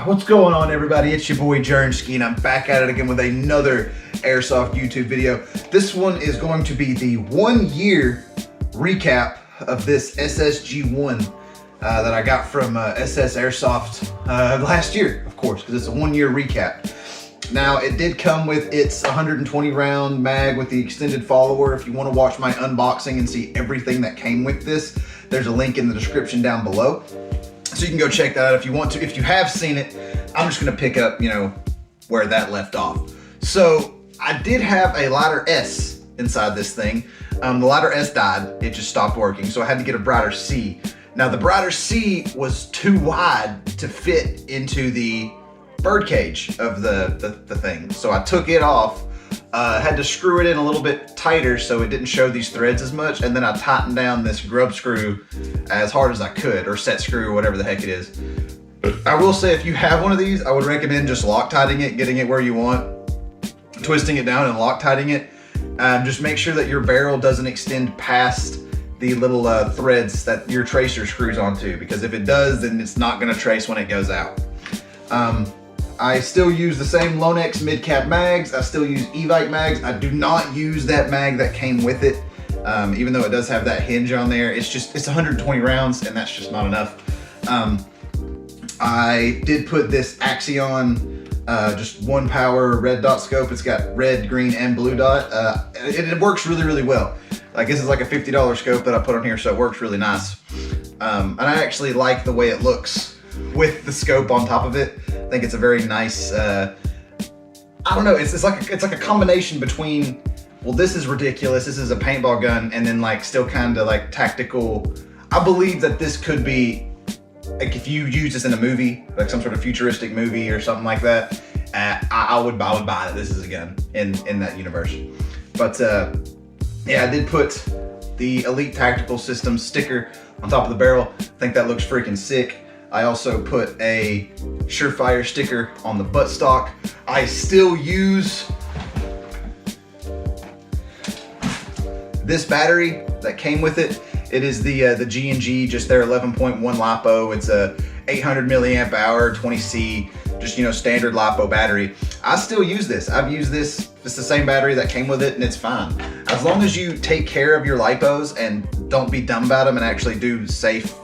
What's going on, everybody? It's your boy Jernski, and I'm back at it again with another Airsoft YouTube video. This one is going to be the 1 year recap of this SSG1 that I got from SS Airsoft last year, of course, because it's a 1 year recap. Now, it did come with its 120 round mag with the extended follower. If you want to watch my unboxing and see everything that came with this, there's a link in the description down below. So you can go check that out if you want to. If you have seen it, I'm just gonna pick up, where that left off. So I did have a lighter S inside this thing. The lighter S died, it just stopped working. So I had to get a brighter C. Now the brighter C was too wide to fit into the bird cage of the thing. So I took it off, had to screw it in a little bit tighter so it didn't show these threads as much, and then I tightened down this grub screw as hard as I could, or set screw, or whatever the heck it is. I will say, if you have one of these, I would recommend just Loctiting it, getting it where you want, twisting it down and Loctiting it. Just make sure that your barrel doesn't extend past the little threads that your tracer screws onto, because if it does, then it's not gonna trace when it goes out. I still use the same Lonex mid-cap mags. I still use Evite mags. I do not use that mag that came with it, even though it does have that hinge on there. It's 120 rounds, and that's just not enough. I did put this Axion, just one power red dot scope. It's got red, green, and blue dot. It works really, really well. Like, this is like a $50 scope that I put on here, so it works really nice. And I actually like the way it looks with the scope on top of it. I think it's a very nice, I don't know, it's like a combination between, well, this is ridiculous, this is a paintball gun, and then like still kind of like tactical. I believe that this could be, like, if you use this in a movie, like some sort of futuristic movie or something like that, I would buy that this is a gun in that universe. But yeah, I did put the Elite Tactical System sticker on top of the barrel. I think that looks freaking sick. I also put a Surefire sticker on the buttstock. I still use this battery that came with it. It is the G&G, just their 11.1 LiPo. It's a 800 milliamp hour, 20C, just standard LiPo battery. I still use this. I've used this. It's the same battery that came with it, and it's fine. As long as you take care of your LiPos and don't be dumb about them and actually do safe,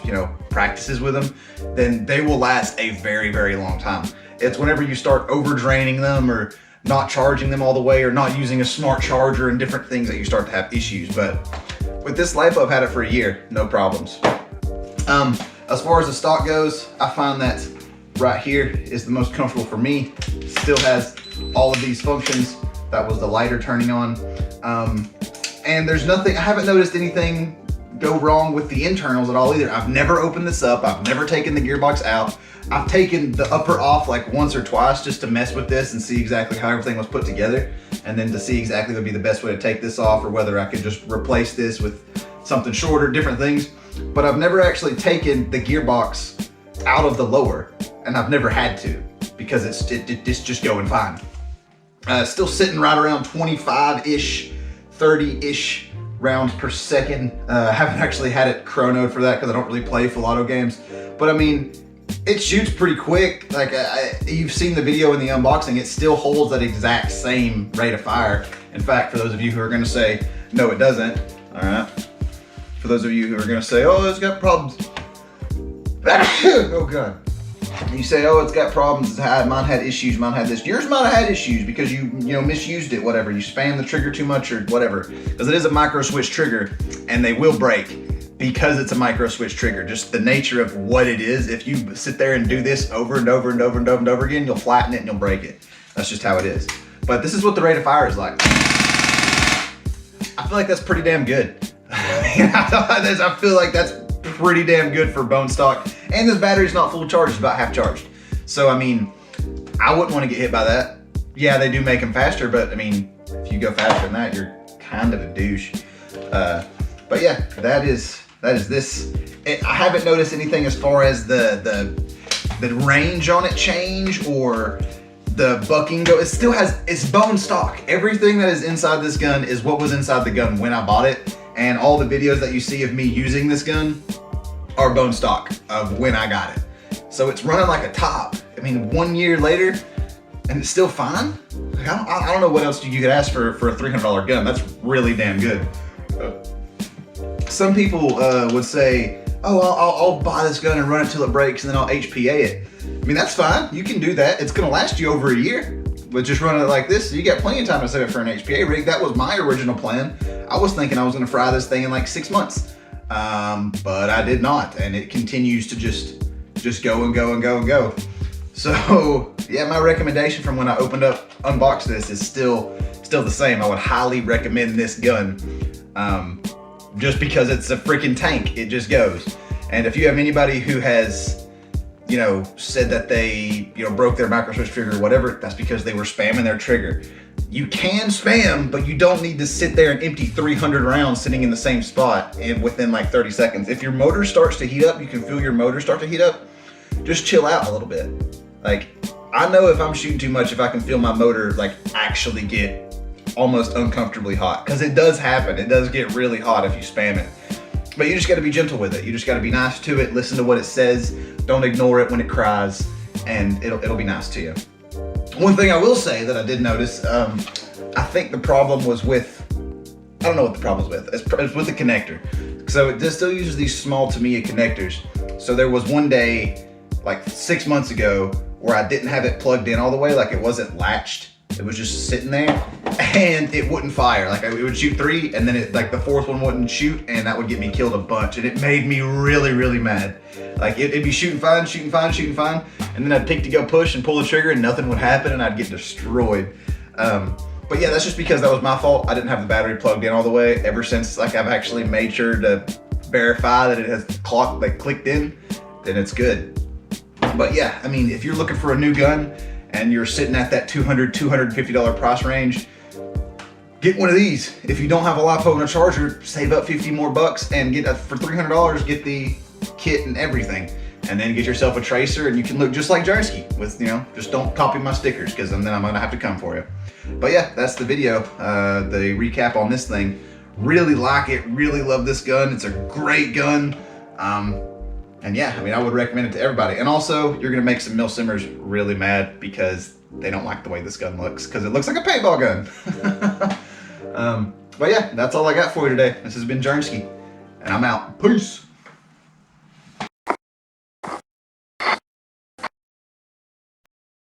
practices with them, then they will last a very, very long time. It's whenever you start over draining them or not charging them all the way or not using a smart charger and different things that you start to have issues. But with this LiPo, I've had it for a year, no problems. As far as the stock goes, I find that right here is the most comfortable for me. Still has all of these functions. That was the lighter turning on. And there's nothing, I haven't noticed anything go wrong with the internals at all either. I've never opened this up. I've never taken the gearbox out. I've taken the upper off like once or twice just to mess with this and see exactly how everything was put together, and then to see exactly what would be the best way to take this off, or whether I could just replace this with something shorter, different things. But I've never actually taken the gearbox out of the lower, and I've never had to, because it's just going fine. Still sitting right around 25-ish, 30-ish rounds per second. I haven't actually had it chronoed for that because I don't really play full auto games. But I mean, it shoots pretty quick. Like, you've seen the video in the unboxing, it still holds that exact same rate of fire. In fact, for those of you who are gonna say, no, it doesn't, all right? For those of you who are gonna say, oh, it's got problems. Oh God. You say, oh, it's got problems, mine had issues, mine had this. Yours might have had issues because you misused it, whatever. You spammed the trigger too much or whatever. Because it is a micro switch trigger, and they will break because it's a micro switch trigger. Just the nature of what it is. If you sit there and do this over and over and over and over and over again, you'll flatten it and you'll break it. That's just how it is. But this is what the rate of fire is like. I feel like that's pretty damn good. I feel like that's pretty damn good for bone stock. And this battery's not full charged, it's about half charged. So, I mean, I wouldn't want to get hit by that. Yeah, they do make them faster, but I mean, if you go faster than that, you're kind of a douche. But yeah, that is this. I haven't noticed anything as far as the range on it change or the bucking go. It still has, it's bone stock. Everything that is inside this gun is what was inside the gun when I bought it. And all the videos that you see of me using this gun are bone stock of when I got it. So it's running like a top. I mean, 1 year later, and it's still fine. Like, I don't know what else you could ask for a $300 gun. That's really damn good. Some people would say, oh, I'll buy this gun and run it till it breaks and then I'll HPA it. I mean, that's fine. You can do that. It's gonna last you over a year, but just running it like this, you got plenty of time to set it for an HPA rig. That was my original plan. I was thinking I was gonna fry this thing in like 6 months, but I did not, and it continues to just go and go and go and go. So yeah, my recommendation from when I unboxed this is still the same. I would highly recommend this gun, just because it's a freaking tank. It just goes. And if you have anybody who has, you know, said that they, you know, broke their micro switch trigger or whatever, that's because they were spamming their trigger. You can spam, but you don't need to sit there and empty 300 rounds sitting in the same spot and within like 30 seconds. If your motor starts to heat up, you can feel your motor start to heat up, just chill out a little bit. Like, I know if I'm shooting too much, if I can feel my motor like actually get almost uncomfortably hot, because it does happen. It does get really hot if you spam it. But you just got to be gentle with it. You just got to be nice to it. Listen to what it says. Don't ignore it when it cries, and it'll be nice to you. One thing I will say that I did notice, I think the problem was with, I don't know what the problem was with. It's with the connector. So it still uses these small Tamiya connectors. So there was one day, like 6 months ago, where I didn't have it plugged in all the way, like it wasn't latched. It was just sitting there, and it wouldn't fire. Like it would shoot 3, and then it, like the 4th one wouldn't shoot, and that would get me killed a bunch. And it made me really, really mad. Like it'd be shooting fine, and then I'd pick to go push and pull the trigger, and nothing would happen, and I'd get destroyed. But yeah, that's just because that was my fault. I didn't have the battery plugged in all the way. Ever since, like, I've actually made sure to verify that it has clicked in, then it's good. But yeah, I mean, if you're looking for a new gun and you're sitting at that $200, $250 price range, get one of these. If you don't have a LiPo and a charger, save up 50 more bucks and get for $300, get the kit and everything. And then get yourself a tracer, and you can look just like Jersey with, you know, just don't copy my stickers, because then I'm gonna have to come for you. But yeah, that's the video, the recap on this thing. Really like it, really love this gun. It's a great gun. And yeah, I mean, I would recommend it to everybody. And also, you're gonna make some mill simmers really mad because they don't like the way this gun looks, because it looks like a paintball gun. But yeah, that's all I got for you today. This has been Jernsky, and I'm out. Peace.